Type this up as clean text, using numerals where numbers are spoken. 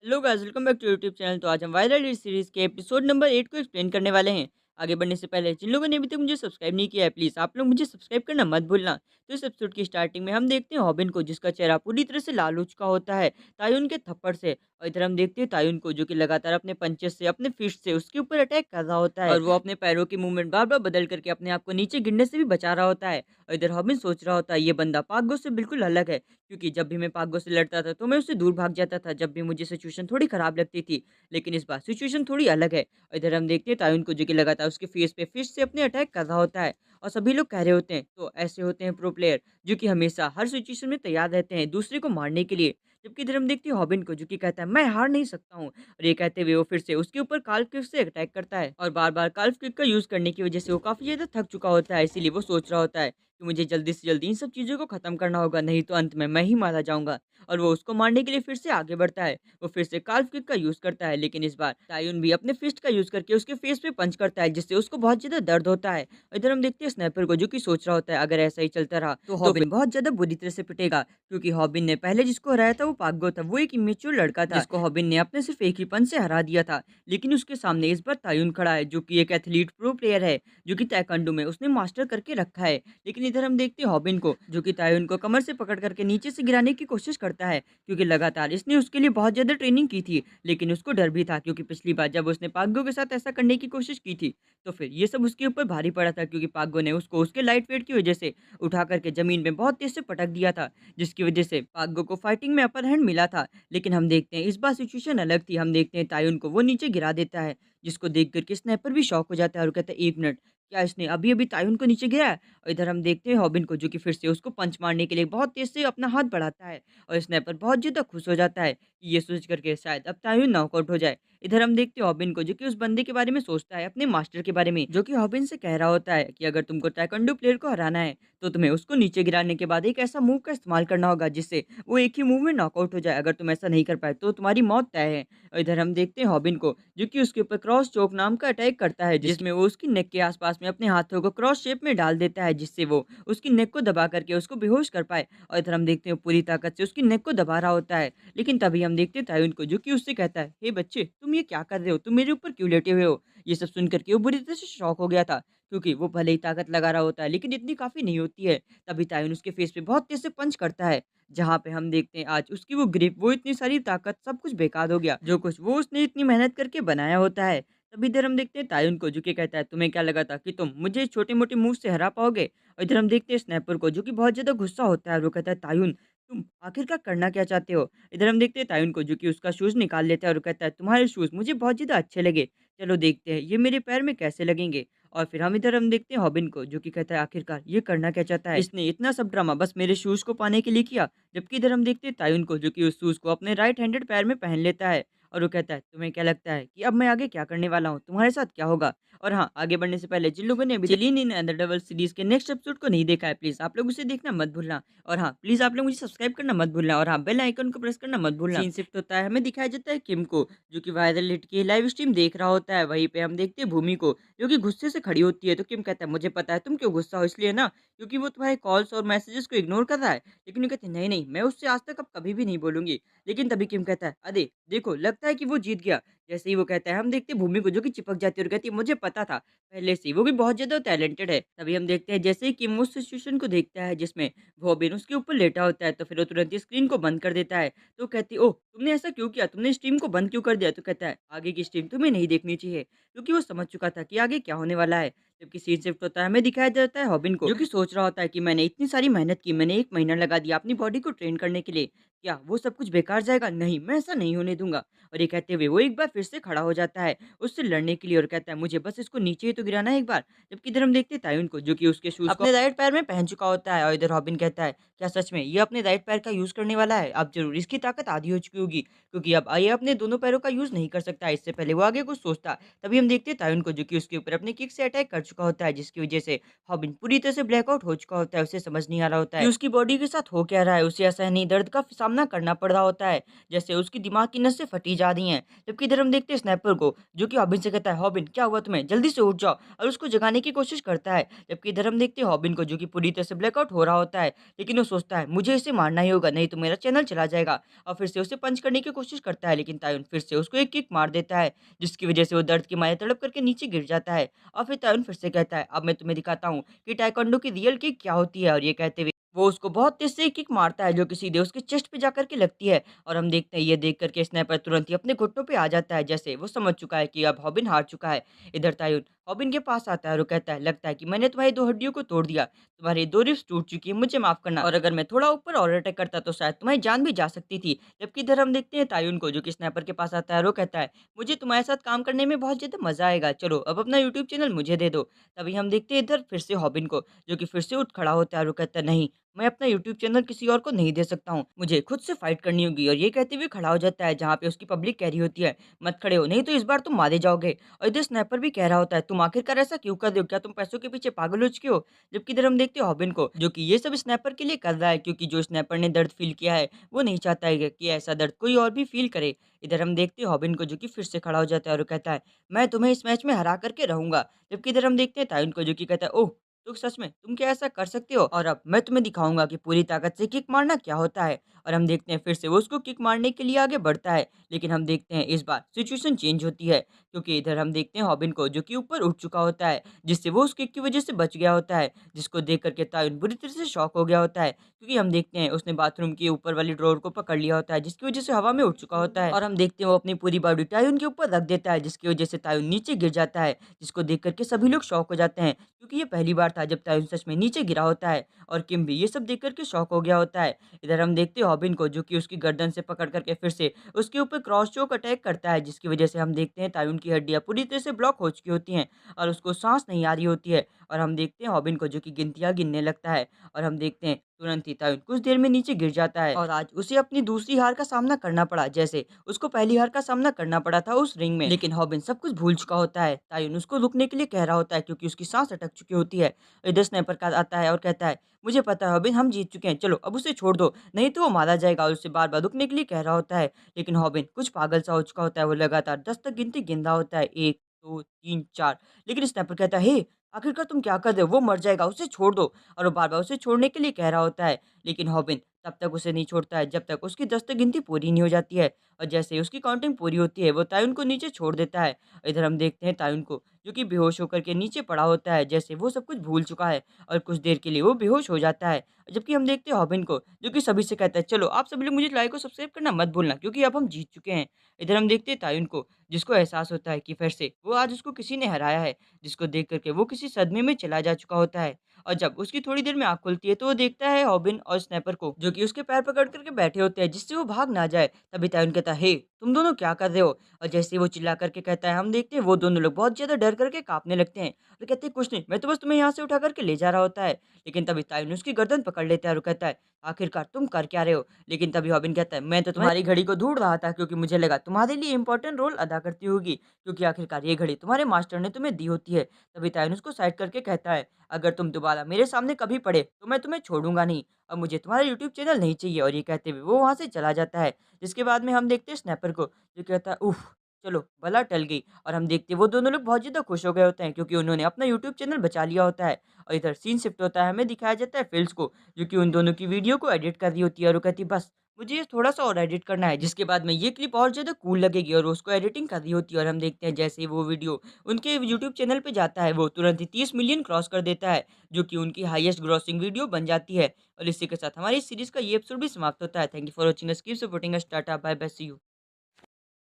Hello guys, welcome back to YouTube channel. तो आज हम वायरल सीरीज के एपिसोड नंबर 8 को एक्सप्लेन करने वाले हैं। आगे बढ़ने से पहले जिन लोगों ने अभी तक मुझे सब्सक्राइब नहीं किया है, प्लीज़ आप लोग मुझे सब्सक्राइब करना मत भूलना। तो इस एपिसोड की स्टार्टिंग में हम देखते हैं हॉबिन को, जिसका चेहरा पूरी तरह से लाल हो चुका होता है तायुन के थप्पड़ से। और इधर हम देखते हैं तायुन को, जो कि लगातार अपने पंचेस से, अपने फिस्ट से उसके ऊपर अटैक कर रहा होता है और वो अपने पैरों की मूवमेंट बार बार बदल करके अपने आप को नीचे गिरने से भी बचा रहा होता है। और इधर हॉबिन सोच रहा होता है ये बंदा पागो से बिल्कुल अलग है, क्योंकि जब भी मैं पागो से लड़ता था तो मैं उससे दूर भाग जाता था जब भी मुझे सिचुएशन थोड़ी खराब लगती थी। लेकिन इस बार सिचुएशन थोड़ी अलग है। और इधर हम देखते हैं तायुन को, जो कि लगातार उसके फेस पे फिश से अपने अटैक कर रहा होता है। और सभी लोग कह रहे होते हैं तो ऐसे होते हैं प्रो प्लेयर, जो कि हमेशा हर सिचुएशन में तैयार रहते हैं दूसरे को मारने के लिए। जबकि इधर हम देखते हैं हॉबिन को, जो कि कहता है मैं हार नहीं सकता हूँ। और ये कहते हुए वो फिर से उसके ऊपर काल्फ किक से अटैक करता है और बार बार काल्फ किक का यूज करने की वजह से वो काफी ज्यादा थक चुका होता है। इसीलिए वो सोच रहा होता है कि मुझे जल्दी से जल्दी इन सब चीज़ों को ख़त्म करना होगा, नहीं तो अंत में मैं ही मारा जाऊँगा। और वो उसको मारने के लिए फिर से आगे बढ़ता है। वो फिर से काल्फ किक का यूज़ करता है, लेकिन इस बार तायुन भी अपने फिस्ट का यूज़ करके उसके फेस पे पंच करता है, जिससे उसको बहुत ज़्यादा दर्द होता है। और इधर हम देखते हैं स्नाइपर को, जो कि सोच रहा होता है अगर ऐसा ही चलता रहा तो हॉबिन बहुत ज़्यादा बुरी तरह से पिटेगा, क्योंकि हॉबिन ने पहले जिसको हराया था वो पाग्गो था। वो एक इमेच्योर लड़का था, जिसको हॉबिन ने अपने सिर्फ एक ही पंच से हरा दिया था। लेकिन उसके सामने इस बार तायुन खड़ा है, जो कि एक एथलीट प्रो प्लेयर है, जो कि ताइक्वांडो में उसने मास्टर करके रखा है। लेकिन इधर हम देखते हैं हॉबिन को, जो कि तायुन को कमर से पकड़ करके नीचे से गिराने की कोशिश करता है, क्योंकि लगातार इसने उसके लिए बहुत ज़्यादा ट्रेनिंग की थी। लेकिन उसको डर भी था, क्योंकि पिछली बार जब उसने पाग्गो के साथ ऐसा करने की कोशिश की थी, तो फिर ये सब उसके ऊपर भारी पड़ा था, क्योंकि पाग्गो ने उसको उसके लाइट वेट की वजह से उठा करके ज़मीन में बहुत तेज़ से पटक दिया था, जिसकी वजह से पाग्गो को फाइटिंग में अपर हैंड मिला था। लेकिन हम देखते हैं इस बार सिचुएशन अलग थी। हम देखते हैं तायुन को वो नीचे गिरा देता है, जिसको देख कर के स्नाइपर भी शॉक हो जाता है और कहता है 1 मिनट, क्या इसने अभी-अभी तायुन को नीचे गिराया? और इधर हम देखते हैं हॉबिन को, जो कि फिर से उसको पंच मारने के लिए बहुत तेज़ से अपना हाथ बढ़ाता है और स्नाइपर बहुत ज़्यादा खुश हो जाता है कि ये सोच करके शायद अब तायुन नॉकआउट हो जाए। इधर हम देखते हैं हॉबिन को, जो कि उस बंदे के बारे में सोचता है, अपने मास्टर के बारे में, जो कि हॉबिन से कह रहा होता है कि अगर तुमको ताइक्वांडो प्लेयर को हराना है, तो तुम्हें उसको नीचे गिराने के बाद एक ऐसा मूव का इस्तेमाल करना होगा जिससे वो एक ही मूव में नॉकआउट हो जाए। अगर तुम ऐसा नहीं कर पाए तो तुम्हारी मौत तय है। और इधर हम देखते हैं हॉबिन को, जो कि उसके ऊपर क्रॉस चोक नाम का अटैक करता है, जिसमें वो उसकी नेक के आसपास में अपने हाथों को क्रॉस शेप में डाल देता है, जिससे वो उसकी नेक को दबा करके उसको बेहोश कर पाए। और इधर हम देखते हैं पूरी ताकत से उसकी नेक को दबा रहा होता है। लेकिन तभी हम देखते हैं तायुन को, जो कि उससे कहता है, हे बच्चे, तुम ये क्या कर रहे हो? तुम मेरे ऊपर क्यों लेटे हुए हो? ये सब सुन करके वो बुरी तरह से शॉक हो गया था, क्योंकि वो भले ही ताकत लगा रहा होता है, लेकिन इतनी काफ़ी नहीं होती है। तभी तायुन उसके फेस पे बहुत तेज़ से पंच करता है, जहाँ पे हम देखते हैं आज उसकी वो ग्रिप, वो इतनी सारी ताकत, सब कुछ बेकार हो गया। जो कुछ वो उसने इतनी मेहनत करके बनाया होता है। तभी इधर हम देखते हैं तायुन को, जो कि कहता है, तुम्हें क्या लगा था कि तुम मुझे छोटे-मोटे मूव से हरा पाओगे? और इधर हम देखते हैं स्नाइपर को, जो कि बहुत ज़्यादा गुस्सा होता है और वो कहता है, तायुन, तुम आखिरकार करना क्या चाहते हो? इधर हम देखते हैं तायुन को, जो कि उसका शूज़ निकाल लेता है और कहता है, तुम्हारे शूज़ मुझे बहुत ज़्यादा अच्छे लगे। चलो देखते हैं ये मेरे पैर में कैसे लगेंगे। और फिर हम देखते हैं हॉबिन को, जो कि कहता है, आखिरकार ये करना क्या चाहता है? इसने इतना सब ड्रामा बस मेरे शूज़ को पाने के लिए किया। जबकि इधर हम देखते हैं तायुन को, जो कि उस शूज़ को अपने राइट हैंडेड पैर में पहन लेता है और वो कहता है, तुम्हें क्या लगता है कि अब मैं आगे क्या करने वाला हूँ? तुम्हारे साथ क्या होगा? और हाँ, आगे बढ़ने से पहले जिन लोगों ने अभी Chilean in the double series के नेक्स्ट एपिसोड को नहीं देखा है, प्लीज़ आप लोग उसे देखना मत भूलना। और हाँ, प्लीज़ आप लोग मुझे सब्सक्राइब करना मत भूलना और हाँ, बेल आइकन को प्रेस करना मत भूलना। सीन शिफ्ट होता है, हमें दिखाया जाता है किम को, जो कि वायरल हिट की लाइव स्ट्रीम देख रहा होता है। वहीं पे हम देखते हैं भूमि को, जो कि गुस्से से खड़ी होती है। तो किम कहता है, मुझे पता है तुम क्यों गुस्सा हो, इसलिए ना क्योंकि वो तुम्हारे कॉल्स और मैसेजेस को इग्नोर कर रहा है। लेकिन वो कहते हैं, नहीं, नहीं, मैं उससे आज तक अब कभी भी नहीं बोलूँगी। लेकिन तभी किम कहता है, अरे! देखो लगता है कि वो जीत गया। जैसे ही वो कहता है, हम देखते हैं भूमि को, जो कि चिपक जाती है और कहती है, मुझे पता था पहले से ही, वो भी बहुत ज़्यादा टैलेंटेड है। तभी हम देखते हैं जैसे ही किम उस सिचुएशन को देखता है जिसमें रॉबिन उसके ऊपर लेटा होता है, तो फिर वो तुरंत ही स्क्रीन को बंद कर देता है। तो कहती है, ओह! तुमने ऐसा क्यों किया? तुमने स्ट्रीम को बंद क्यों कर दिया? तो कहता है, आगे की स्ट्रीम तुम्हें नहीं देखनी चाहिए, क्योंकि वो समझ चुका था कि आगे क्या होने वाला है। जबकि सीन शिफ्ट होता है, हमें दिखाया जाता है हॉबिन को, जो कि सोच रहा होता है कि मैंने इतनी सारी मेहनत की, मैंने 1 महीना लगा दिया अपनी बॉडी को ट्रेन करने के लिए, क्या वो सब कुछ बेकार जाएगा? नहीं, मैं ऐसा नहीं होने दूँगा। और ये कहते हुए वो एक बार फिर से खड़ा हो जाता है उससे लड़ने के लिए और कहता है, मुझे बस इसको नीचे ही तो गिराना है एक बार। जबकि इधर हम देखते हैं तायुन को, जो कि उसके शूज़ को अपने राइट पैर में पहन चुका होता है और इधर रॉबिन कहता है, क्या सच में ये अपने राइट पैर का यूज़ करने वाला है? अब ज़रूर इसकी ताकत आधी हो चुकी होगी, क्योंकि अब ये अपने दोनों पैरों का यूज़ नहीं कर सकता है। इससे पहले वो आगे कुछ सोचता। तभी हम देखते हैं तायुन को, जो कि उसके ऊपर अपने किक से अटैक कर चुका होता है, जिसकी वजह से रॉबिन पूरी तरह से ब्लैकआउट हो चुका होता है। उसे समझ नहीं आ रहा होता है कि उसकी बॉडी के साथ हो क्या रहा है। उसे असहनीय दर्द का सामना करना पड़ रहा होता है, जैसे उसकी दिमाग की नसें फटी जा रही हैं। जबकि इधर हम देखते हैं स्नैपर को, जो कि हॉबिन से कहता है, "हॉबिन, क्या हुआ तुम्हें? जल्दी से उठ जाओ।" और उसको जगाने की कोशिश करता है। जबकि इधर हम देखते हैं हॉबिन को, जो कि पूरी तरह से ब्लैकआउट हो रहा होता है, लेकिन वो सोचता है, "मुझे इसे मारना ही होगा, नहीं तो मेरा चैनल चला जाएगा।" और फिर से उसे पंच करने की कोशिश करता है, लेकिन तायुन फिर से उसको एक किक मार देता है, जिसकी वजह से वो दर्द की मारे तड़प करके नीचे गिर जाता है। और फिर तायुन फिर से कहता है, "अब मैं तुम्हें दिखाता हूँ कि ताइक्वांडो की रियल किक क्या होती है।" और ये कहते हुए वो उसको बहुत तेज़ से एक किक मारता है, जो कि सीधे उसके चेस्ट पे जाकर के लगती है। और हम देखते हैं ये देख कर के स्नाइपर तुरंत ही अपने घुटनों पे आ जाता है, जैसे वो समझ चुका है कि अब हॉबिन हार चुका है। इधर तायुन हॉबिन के पास आता है और वो कहता है, "लगता है कि मैंने तुम्हारी 2 हड्डियों को तोड़ दिया। तुम्हारी 2 रिब्स टूट चुकी है, मुझे माफ़ करना। और अगर मैं थोड़ा ऊपर और अटैक करता तो शायद तुम्हारी जान भी जा सकती थी।" जबकि इधर हम देखते हैं तायुन को, जो कि स्नाइपर के पास आता है और वो कहता है, "मुझे तुम्हारे साथ काम करने में बहुत ज़्यादा मज़ा आएगा। चलो अब अपना यूट्यूब चैनल मुझे दे दो।" तभी हम देखते हैं इधर फिर से हॉबिन को, जो कि फिर से उठ खड़ा होता है और वो कहता है, "नहीं, मैं अपना यूट्यूब चैनल किसी और को नहीं दे सकता हूँ। मुझे खुद से फाइट करनी होगी।" और ये कहते हुए खड़ा हो जाता है जहाँ पे उसकी पब्लिक कह रही होती है, "मत खड़े हो, नहीं तो इस बार तुम मारे जाओगे।" और इधर स्नाइपर भी कह रहा होता है, "तुम आखिरकार ऐसा क्यों कर रहे हो? क्या तुम पैसों के पीछे पागल हो चुके हो?" जबकि इधर हम देखते हैं हॉबिन को, जो कि ये सब स्नाइपर के लिए कर रहा है, क्योंकि जो स्नाइपर ने दर्द फ़ील किया है, वो नहीं चाहता है कि ऐसा दर्द कोई और भी फ़ील करे। इधर हम देखते हैं हॉबिन को, जो कि फिर से खड़ा हो जाता है और वो कहता है, "मैं तुम्हें इस मैच में हरा कर के रहूँगा।" जबकि इधर हम देखते हैं तायुन को, जो कि कहता है, "ओह! तो सच में तुम क्या ऐसा कर सकते हो? और अब मैं तुम्हें दिखाऊँगा कि पूरी ताकत से किक मारना क्या होता है।" और हम देखते हैं फिर से वो उसको किक मारने के लिए आगे बढ़ता है, लेकिन हम देखते हैं इस बार सिचुएशन चेंज होती है, क्योंकि इधर हम देखते हैं हॉबिन को, जो कि ऊपर उठ चुका होता है, जिससे वो उस किक की वजह से बच गया होता है, जिसको देख कर के तायुन बुरी तरह से शॉक हो गया होता है, क्योंकि हम देखते हैं उसने बाथरूम के ऊपर वाली ड्रॉवर को पकड़ लिया होता है, जिसकी वजह से हवा में उड़ चुका होता है। और हम देखते हैं वो अपनी पूरी बॉडी तायुन के ऊपर रख देता है, जिसकी वजह से तायुन नीचे गिर जाता है, जिसको देख कर के सभी लोग शॉक हो जाते हैं, क्योंकि ये पहली बार था जब तायुन सच में नीचे गिरा होता है। और किम भी ये सब देख कर के शॉक हो गया होता है। इधर हम देखते हैं हॉबिन को, जो कि उसकी गर्दन से पकड़ कर के फिर से उसके ऊपर क्रॉस चोक अटैक करता है, जिसकी वजह से हम देखते हैं तायुन की हड्डियाँ पूरी तरह से ब्लॉक हो चुकी होती हैं और उसको साँस नहीं आ रही होती है। और हम देखते हैं हॉबिन को, जो कि गिनतियाँ गिनने लगता है और हम देखते हैं तुरंत ही तायुन कुछ देर में नीचे गिर जाता है और आज उसे अपनी दूसरी हार का सामना करना पड़ा, जैसे उसको पहली हार का सामना करना पड़ा था उस रिंग में। लेकिन हॉबिन सब कुछ भूल चुका होता है। तायुन उसको रुकने के लिए कह रहा होता है, क्योंकि उसकी सांस अटक चुकी होती है। इधर स्नाइपर का आता है और कहता है, "मुझे पता है हॉबिन, हम जीत चुके हैं, चलो अब उसे छोड़ दो, नहीं तो वो मारा जाएगा।" और उसे बार-बार रुकने के लिए कह रहा होता है। लेकिन हॉबिन कुछ पागल सा हो चुका होता है, वो लगातार 10 तक गिनती गिन रहा होता है, 1, 2, 3, 4। लेकिन स्नाइपर कहता है, "हे! आखिरकार तुम क्या कर रहे हो? वो मर जाएगा, उसे छोड़ दो।" और वो बार-बार उसे छोड़ने के लिए कह रहा होता है। लेकिन हॉबिन तब तक उसे नहीं छोड़ता है, जब तक उसकी 10 तक गिनती पूरी नहीं हो जाती है। और जैसे ही उसकी काउंटिंग पूरी होती है, वो तायुन को नीचे छोड़ देता है। इधर हम देखते हैं तायुन को, जो कि बेहोश होकर के नीचे पड़ा होता है, जैसे वो सब कुछ भूल चुका है और कुछ देर के लिए वो बेहोश हो जाता है। जबकि हम देखते हैं हॉबिन को, जो कि सभी से कहता है, "चलो आप सभी लोग मुझे लाइक और सब्सक्राइब करना मत भूलना, क्योंकि अब हम जीत चुके हैं।" इधर हम देखते हैं तायुन को, जिसको एहसास होता है कि फिर से वो आज उसको किसी ने हराया है, जिसको देख कर के वो किसी सदमे में चला जा चुका होता है। और जब उसकी थोड़ी देर में आँख खुलती है, तो वो देखता है हॉबिन और स्नाइपर को, जो कि उसके पैर पकड़ कर के बैठे होते हैं, जिससे वो भाग ना जाए। तभी तायुन कहता है, "हे! तुम दोनों क्या कर रहे हो?" और जैसे ही वो चिल्ला करके कहता है, हम देखते हैं वो दोनों लोग बहुत ज़्यादा डर करके काँपने लगते हैं और कहते हैं, "कुछ नहीं, मैं तो बस तुम्हें यहाँ से उठा करके ले जा रहा होता है।" लेकिन तभी तायुन उसकी गर्दन पकड़ लेता है और कहता है, "आखिरकार तुम कर क्या रहे हो?" लेकिन तभी हॉबिन कहता है, "मैं तो तुम्हारी घड़ी को ढूँढ रहा था, क्योंकि मुझे लगा तुम्हारे लिए इम्पोर्टेंट रोल अदा करती होगी, क्योंकि आखिरकार ये घड़ी तुम्हारे मास्टर ने तुम्हें दी होती है।" तभी तायुन उसको साइड करके कहता है, "अगर तुम दोबारा मेरे सामने कभी पड़े, तो मैं तुम्हें छोड़ूँगा नहीं। अब मुझे तुम्हारा यूट्यूब चैनल नहीं चाहिए।" और ये कहते हुए वो वहाँ से चला जाता है। जिसके बाद में हम देखते हैं स्नैपर को, जो कहता है, "उफ़! चलो बला टल गई।" और हम देखते हैं वो दोनों लोग बहुत ज़्यादा खुश हो गए होते हैं, क्योंकि उन्होंने अपना यूट्यूब चैनल बचा लिया होता है। और इधर सीन शिफ्ट होता है, हमें दिखाया जाता है फिल्स को, जो कि उन दोनों की वीडियो को एडिट कर रही होती है और वो कहती है, "बस मुझे ये थोड़ा-सा और एडिट करना है, जिसके बाद में ये क्लिप और ज़्यादा कूल लगेगी।" और वो उसको एडिटिंग कर रही होती है और हम देखते हैं जैसे ही वो वीडियो उनके यूट्यूब चैनल पे जाता है, वो तुरंत ही 30 मिलियन क्रॉस कर देता है, जो कि उनकी हाईएस्ट ग्रॉसिंग वीडियो बन जाती है। और इसी के साथ हमारी इस सीरीज़ का ये एपिसोड भी समाप्त होता है। Thank you for watching us, keep supporting us, tata, bye bye, see you.